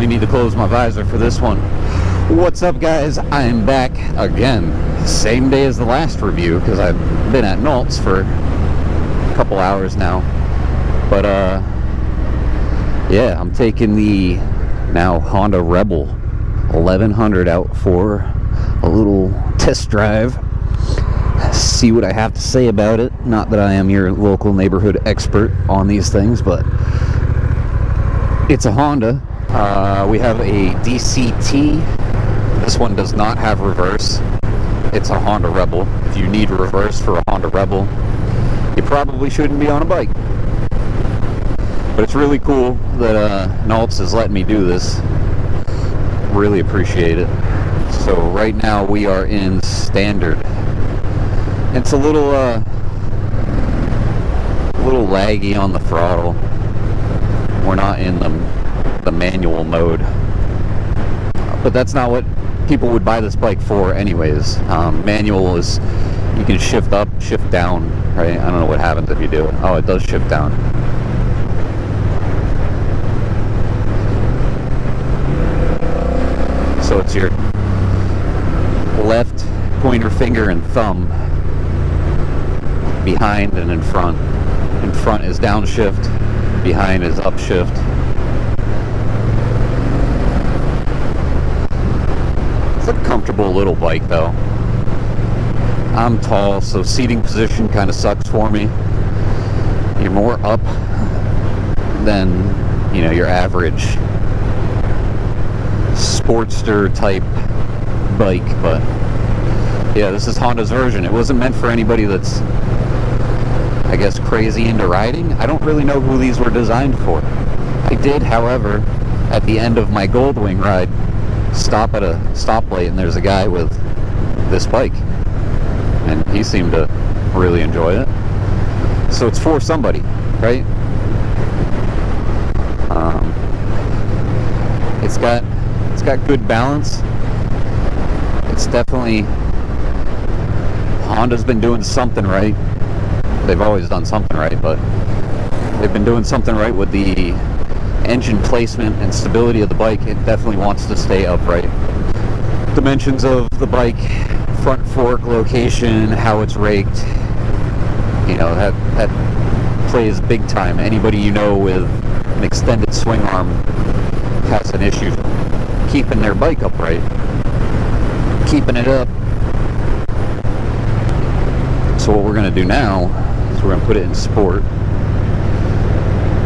definitely need to close my visor for this one. What's up, guys? I'm back again. Same day as the last review, because I've been at Naults for a couple hours now. But, yeah, I'm taking the now Honda Rebel 1100 out for a little test drive. See what I have to say about it. Not that I am your local neighborhood expert on these things, but it's a Honda. We have a DCT. This one does not have reverse. It's a Honda Rebel. If you need reverse for a Honda Rebel, you probably shouldn't be on a bike. But it's really cool that Naults is letting me do this. Really appreciate it. So right now we are in standard. It's a little laggy on the throttle. We're not in the manual mode, but that's not what people would buy this bike for anyways. Manual is, you can shift up, shift down, right? I don't know what happens if you do it. Oh, it does shift down. So it's your left pointer finger and thumb behind and in front. In front is downshift, behind is upshift. It's a comfortable little bike though. I'm tall, so seating position kind of sucks for me. You're more up than, you know, your average Sportster type bike, but yeah, this is Honda's version. It wasn't meant for anybody that's, I guess, crazy into riding. I don't really know who these were designed for. I did, however, at the end of my Goldwing ride, stop at a stoplight and there's a guy with this bike, and he seemed to really enjoy it. So it's for somebody, right? It's got good balance. It's definitely, Honda's been doing something right. They've always done something right, but they've been doing something right with the engine placement and stability of the bike. It definitely wants to stay upright. Dimensions of the bike, front fork location, how it's raked, you know, that plays big time. Anybody you know with an extended swing arm has an issue keeping their bike upright, keeping it up. So what we're going to do now is we're going to put it in sport,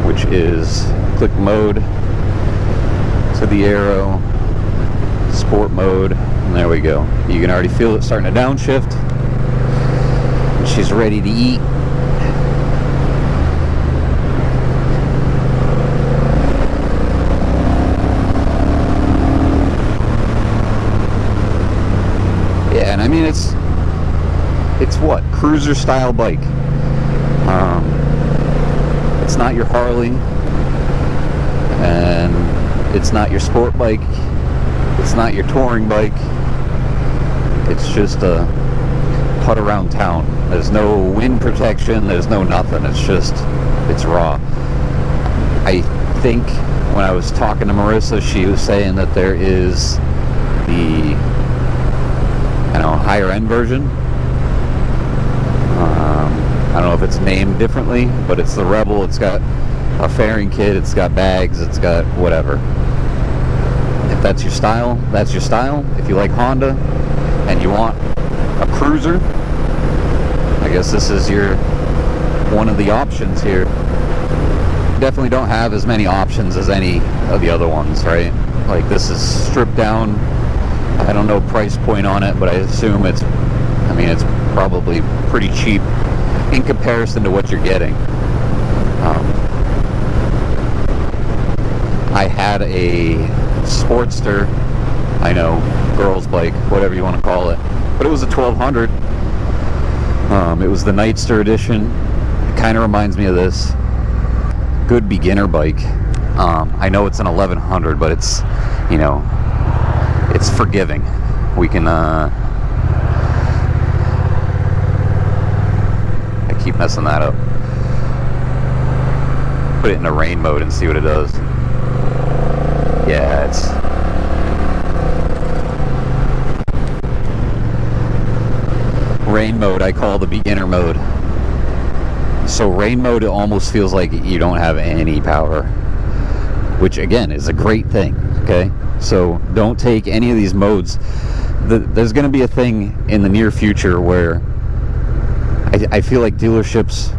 which is click mode to the arrow, sport mode, and there we go. You can already feel it starting to downshift. And she's ready to eat. Yeah, and I mean it's what? Cruiser style bike. It's not your Harley, and it's not your sport bike, it's not your touring bike. It's just a putt around town. There's no wind protection, there's no nothing. It's raw. I think when I was talking to Marissa, she was saying that there is the, I don't know, higher end version. I don't know if it's named differently, but it's the Rebel. It's got a fairing kit, it's got bags, it's got whatever. If that's your style, that's your style. If you like Honda and you want a cruiser, I guess this is your one of the options here. Definitely don't have as many options as any of the other ones, right? Like this is stripped down. I don't know price point on it, but I assume it's probably pretty cheap in comparison to what you're getting. I had a Sportster, I know, girl's bike, whatever you want to call it, but it was a 1200. It was the Nightster edition. It kind of reminds me of this. Good beginner bike. I know it's an 1100, but it's, you know, it's forgiving. We can I keep messing that up. Put it in a rain mode and see what it does. Yeah, it's... Rain mode I call the beginner mode. So rain mode, it almost feels like you don't have any power, which again is a great thing, okay? So don't take any of these modes. There's going to be a thing in the near future where I feel like dealerships,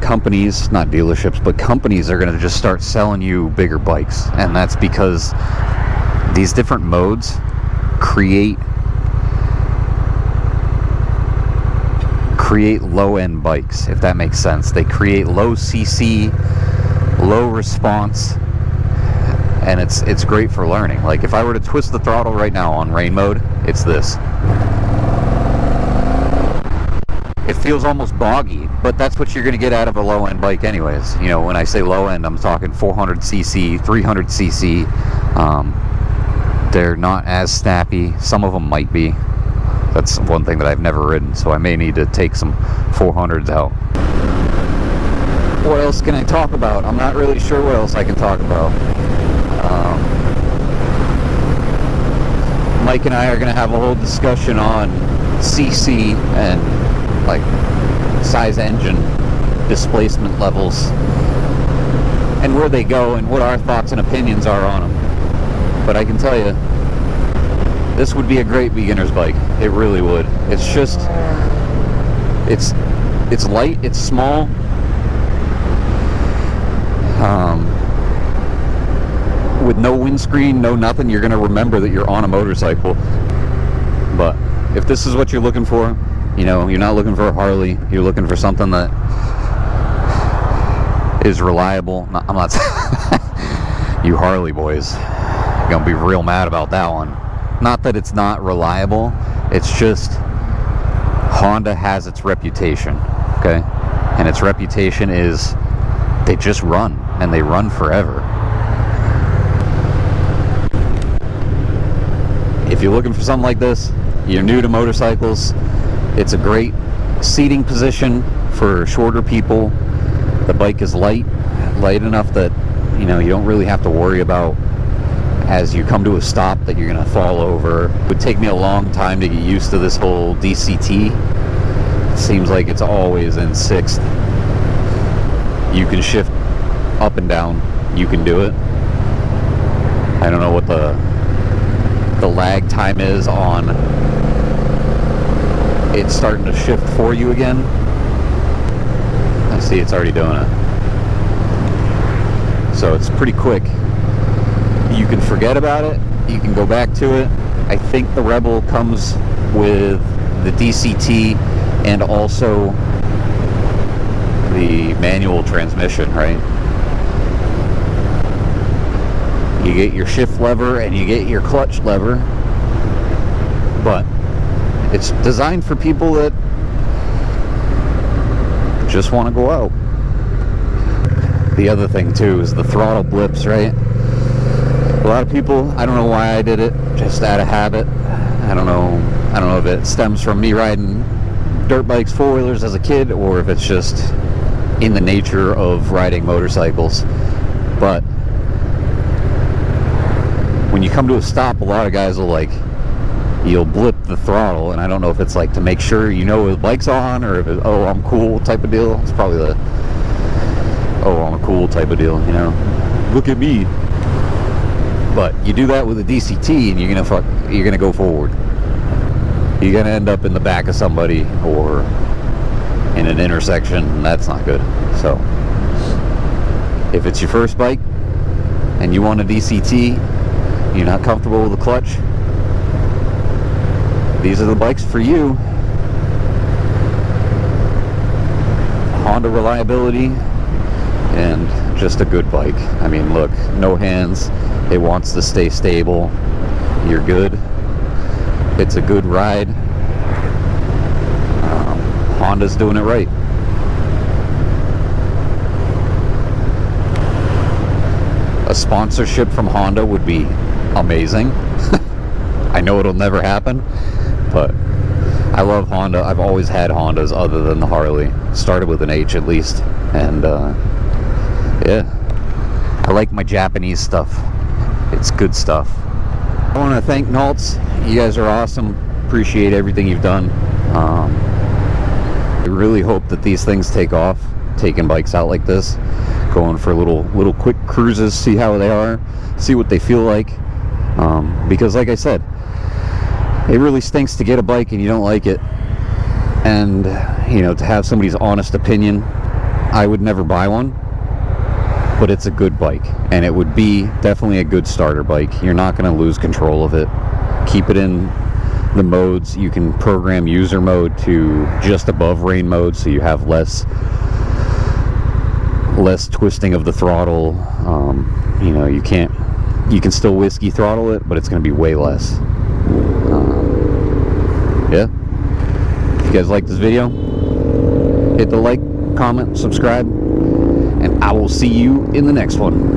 companies, not dealerships, but companies are going to just start selling you bigger bikes. And that's because these different modes create low-end bikes, if that makes sense. They create low CC, low response, and it's great for learning. Like if I were to twist the throttle right now on rain mode, it's this. It feels almost boggy, but that's what you're going to get out of a low-end bike anyways. You know, when I say low-end, I'm talking 400cc, 300cc. They're not as snappy. Some of them might be. That's one thing that I've never ridden, so I may need to take some 400s out. What else can I talk about? I'm not really sure what else I can talk about. Mike and I are going to have a whole discussion on CC and like size engine displacement levels and where they go and what our thoughts and opinions are on them. But I can tell you, this would be a great beginner's bike. It really would. It's just, it's light, it's small. With no windscreen, no nothing, you're going to remember that you're on a motorcycle. But if this is what you're looking for, you know, you're not looking for a Harley, you're looking for something that is reliable. I'm not you Harley boys, you're going to be real mad about that one. Not that it's not reliable, it's just Honda has its reputation, okay? And its reputation is they just run, and they run forever. If you're looking for something like this, you're new to motorcycles, it's a great seating position for shorter people. The bike is light enough that, you know, you don't really have to worry about as you come to a stop that you're going to fall over. It would take me a long time to get used to this whole DCT. It seems like it's always in sixth. You can shift up and down. You can do it. I don't know what the lag time is on it starting to shift for you again. I see it's already doing it. So it's pretty quick. You can forget about it, you can go back to it. I think the Rebel comes with the DCT and also the manual transmission, right? You get your shift lever and you get your clutch lever, but it's designed for people that just want to go out. The other thing too is the throttle blips, right? A lot of people, I don't know why I did it, just out of habit. I don't know if it stems from me riding dirt bikes, four-wheelers as a kid, or if it's just in the nature of riding motorcycles. But when you come to a stop, a lot of guys will you'll blip the throttle, and I don't know if it's like to make sure you know the bike's on, or if it's, oh, I'm cool type of deal. It's probably the, oh, I'm a cool type of deal, you know, look at me. But you do that with a DCT and you're gonna go forward. You're gonna end up in the back of somebody or in an intersection, and that's not good. So if it's your first bike and you want a DCT, you're not comfortable with the clutch, these are the bikes for you. Honda reliability and just a good bike. I mean, look, no hands. It wants to stay stable. You're good. It's a good ride. Honda's doing it right. A sponsorship from Honda would be amazing. I know it'll never happen, but I love Honda. I've always had Hondas other than the Harley. Started with an H at least, and yeah, I like my Japanese stuff. It's good stuff. I want to thank Naults. You guys are awesome. Appreciate everything you've done. I really hope that these things take off, taking bikes out like this, going for little quick cruises, see how they are, see what they feel like. Because like I said, it really stinks to get a bike and you don't like it. And, you know, to have somebody's honest opinion, I would never buy one. But it's a good bike, and it would be definitely a good starter bike. You're not going to lose control of it. Keep it in the modes. You can program user mode to just above rain mode, so you have less twisting of the throttle. You know, you can still whiskey throttle it, but it's going to be way less. Yeah. If you guys like this video, hit the like, comment, subscribe, and I will see you in the next one.